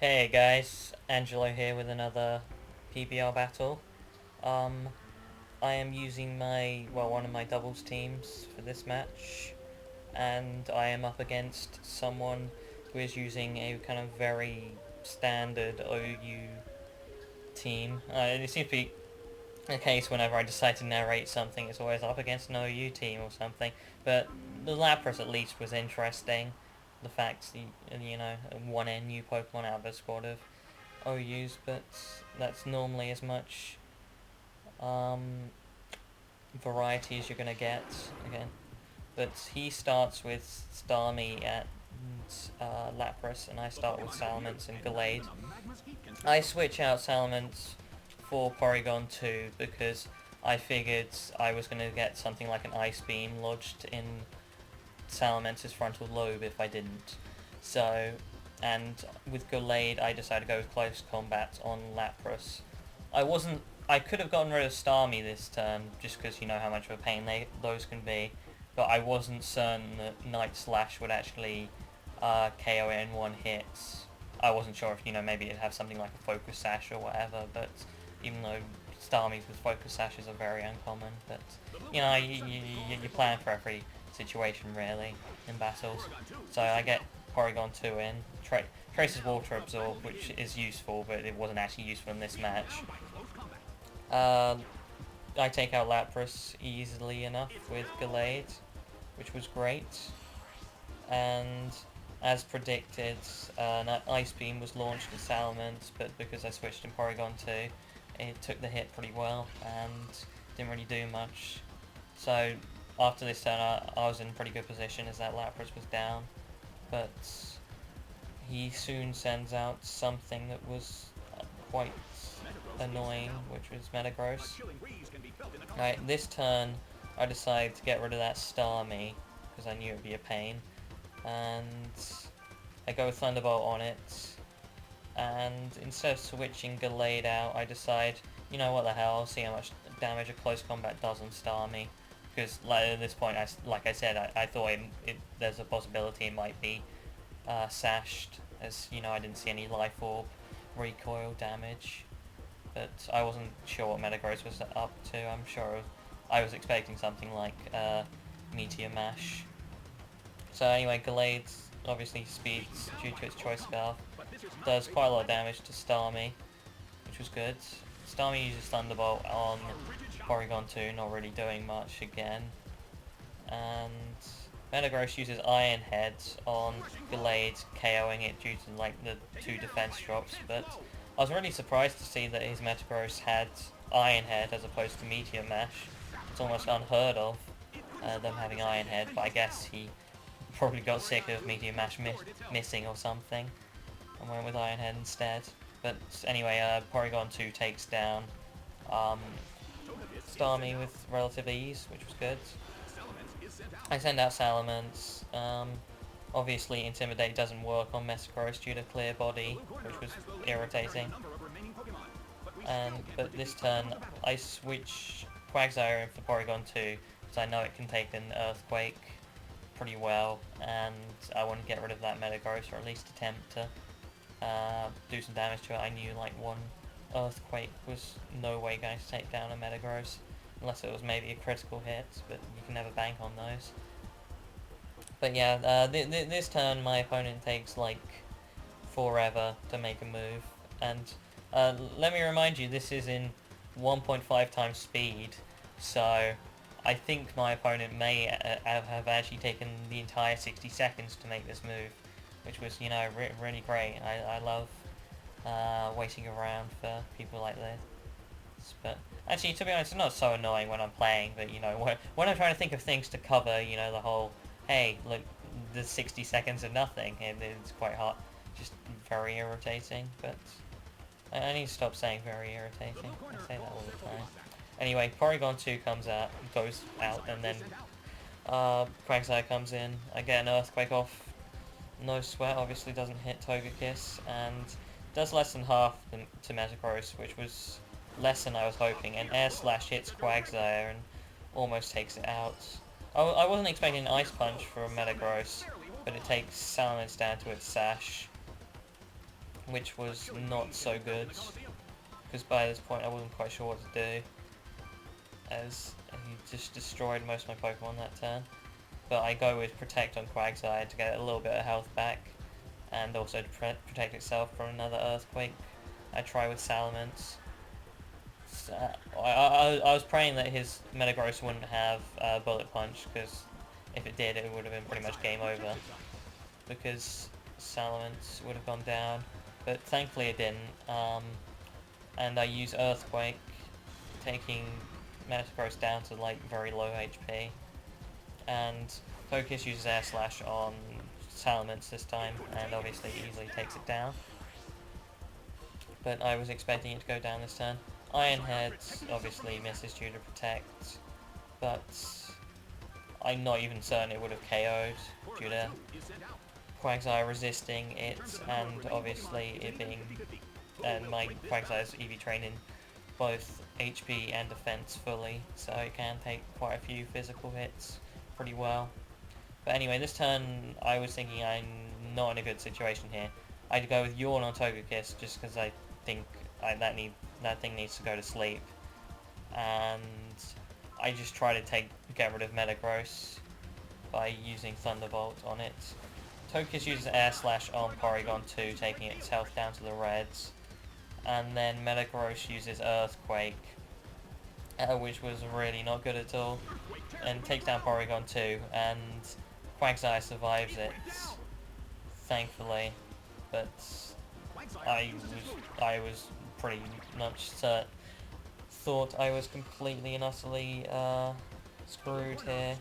Hey guys, Angelo here with another PBR battle. I am using one of my doubles teams for this match, and I am up against someone who is using a kind of very standard OU team. It seems to be the case whenever I decide to narrate something, it's always up against an OU team or something, but the Lapras at least was interesting. The fact, one NU Pokemon out of a squad of OUs, but that's normally as much um, variety as you're going to get again. But he starts with Starmie at Lapras, and I start with Salamence and Gallade. I switch out Salamence for Porygon 2 because I figured I was going to get something like an Ice Beam lodged in Salamence's frontal lobe if I didn't. So, and with Gallade, I decided to go with close combat on Lapras. I could have gotten rid of Starmie this turn just because you know how much of a pain those can be, but I wasn't certain that Night Slash would actually KO it in one hit. I wasn't sure if maybe it'd have something like a Focus Sash or whatever, but even though Starmies with Focus Sashes are very uncommon, but you plan for every situation really in battles. So I get Porygon 2 in, Trace's Water Absorb, which is useful, but it wasn't actually useful in this match. I take out Lapras easily enough with Gallade, which was great. And as predicted, an Ice Beam was launched at Salamence, but because I switched in Porygon 2, it took the hit pretty well and didn't really do much. So after this turn, I was in pretty good position as that Lapras was down, but he soon sends out something that was quite annoying, which was Metagross. Right, this turn I decided to get rid of that Starmie because I knew it would be a pain, and I go with Thunderbolt on it, and instead of switching Gallade out, I decide, what the hell, I'll see how much damage a close combat does on Starmie, because at this point, like I said, I thought there's a possibility it might be sashed, as I didn't see any Life Orb recoil damage, but I wasn't sure what Metagross was up to. I'm sure I was expecting something like Meteor Mash. So anyway, Gallade obviously speeds due to its Choice Scarf, does quite a lot of damage to Starmie, which was good. Starmie uses Thunderbolt on Porygon 2, not really doing much again. And Metagross uses Iron Head on Gallade, KOing it due to the 2 defense drops, but I was really surprised to see that his Metagross had Iron Head as opposed to Meteor Mash. It's almost unheard of, them having Iron Head, but I guess he probably got sick of Meteor Mash missing or something and went with Iron Head instead. But anyway, Porygon 2 takes down Starmie with relative ease, which was good. I send out Salamence. Obviously, Intimidate doesn't work on Metagross due to Clear Body, which was irritating. But this turn, I switch Quagsire in for Porygon 2, because I know it can take an Earthquake pretty well, and I want to get rid of that Metagross, or at least attempt to do some damage to it. I knew one Earthquake was no way going to take down a Metagross, unless it was maybe a critical hit, but you can never bank on those. But yeah, this turn my opponent takes forever to make a move, and let me remind you, this is in 1.5 times speed, so I think my opponent may have actually taken the entire 60 seconds to make this move, which was, really great. I love waiting around for people like this. But actually, to be honest, it's not so annoying when I'm playing, but, when I'm trying to think of things to cover, the whole, hey, look, the 60 seconds of nothing, it's quite hard, just very irritating, but I need to stop saying very irritating. I say that all the time. Anyway, Porygon 2 goes out, and then Quagsire comes in. I get an Earthquake off, no sweat, obviously doesn't hit Togekiss, and does less than half to Metagross, which was less than I was hoping, and Air Slash hits Quagsire and almost takes it out. I wasn't expecting an Ice Punch for Metagross, but it takes Salamence down to its Sash, which was not so good, because by this point I wasn't quite sure what to do, as he just destroyed most of my Pokemon that turn. But I go with Protect on Quagsire to get a little bit of health back, and also to protect itself from another Earthquake. I try with Salamence. So, I was praying that his Metagross wouldn't have Bullet Punch, because if it did, it would have been pretty much game over, because Salamence would have gone down. But thankfully it didn't, and I use Earthquake, taking Metagross down to like very low HP, and Togekiss uses Air Slash on Salamence this time, and obviously easily takes it down. But I was expecting it to go down this turn. Iron Head obviously misses due to Protect, but I'm not even certain it would have KO'd due to Quagsire resisting it, and obviously it being, and my Quagsire's EV training both HP and defense fully, so it can take quite a few physical hits pretty well. But anyway, this turn I was thinking I'm not in a good situation here. I'd go with Yawn on Togekiss just because I think that thing needs to go to sleep, and I just try to get rid of Metagross by using Thunderbolt on it. Togekiss uses Air Slash on Porygon 2, taking its health down to the reds, and then Metagross uses Earthquake, which was really not good at all, and takes down Porygon 2, and Quagsire survives it, thankfully, but I was pretty much thought I was completely and utterly screwed here,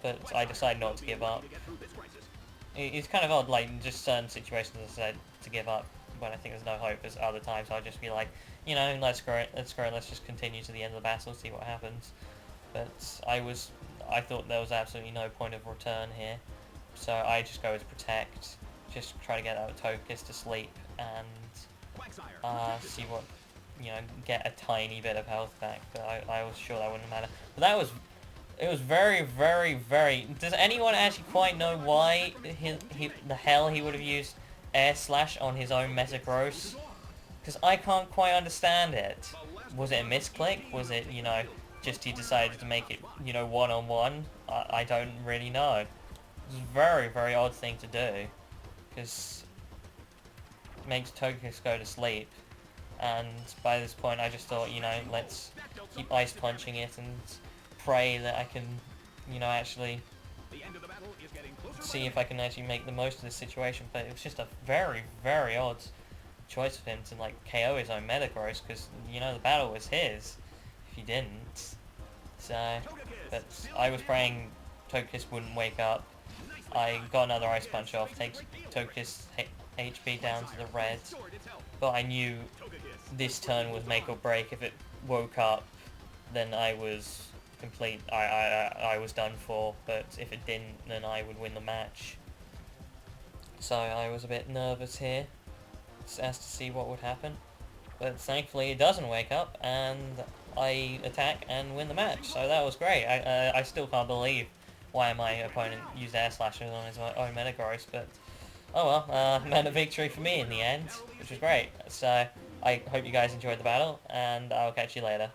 but I decided not to give up. It's kind of odd, like, in just certain situations I decide to give up when I think there's no hope. There's other times I'll just be like, you know, let's screw it, let's just continue to the end of the battle, see what happens. But I thought there was absolutely no point of return here, so I just go with Protect, just try to get that Togekiss to sleep, and see what, you know, get a tiny bit of health back, but I was sure that wouldn't matter. But it was very, very, very... Does anyone actually quite know why the hell he would have used Air Slash on his own Metagross? Because I can't quite understand it. Was it a misclick? Was it, you know, just he decided to make it, you know, one-on-one? I don't really know. It's a very, very odd thing to do, because it makes Togekiss go to sleep. And by this point I just thought, you know, let's keep Ice Punching it and pray that I can, you know, actually see if I can actually make the most of this situation. But it was just a very, very odd choice of him to, like, KO his own Metagross, because, you know, the battle was his if he didn't. So, but I was praying Togekiss wouldn't wake up. I got another Ice Punch off, takes Togekiss HP down to the reds, but I knew this turn was make or break. If it woke up, then I was I was done for, but if it didn't, then I would win the match. So I was a bit nervous here as to see what would happen, but thankfully it doesn't wake up, and I attack and win the match, so that was great. I still can't believe why my opponent used Air Slashes on his own Metagross, but oh well, meant a victory for me in the end, which was great. So I hope you guys enjoyed the battle, and I'll catch you later.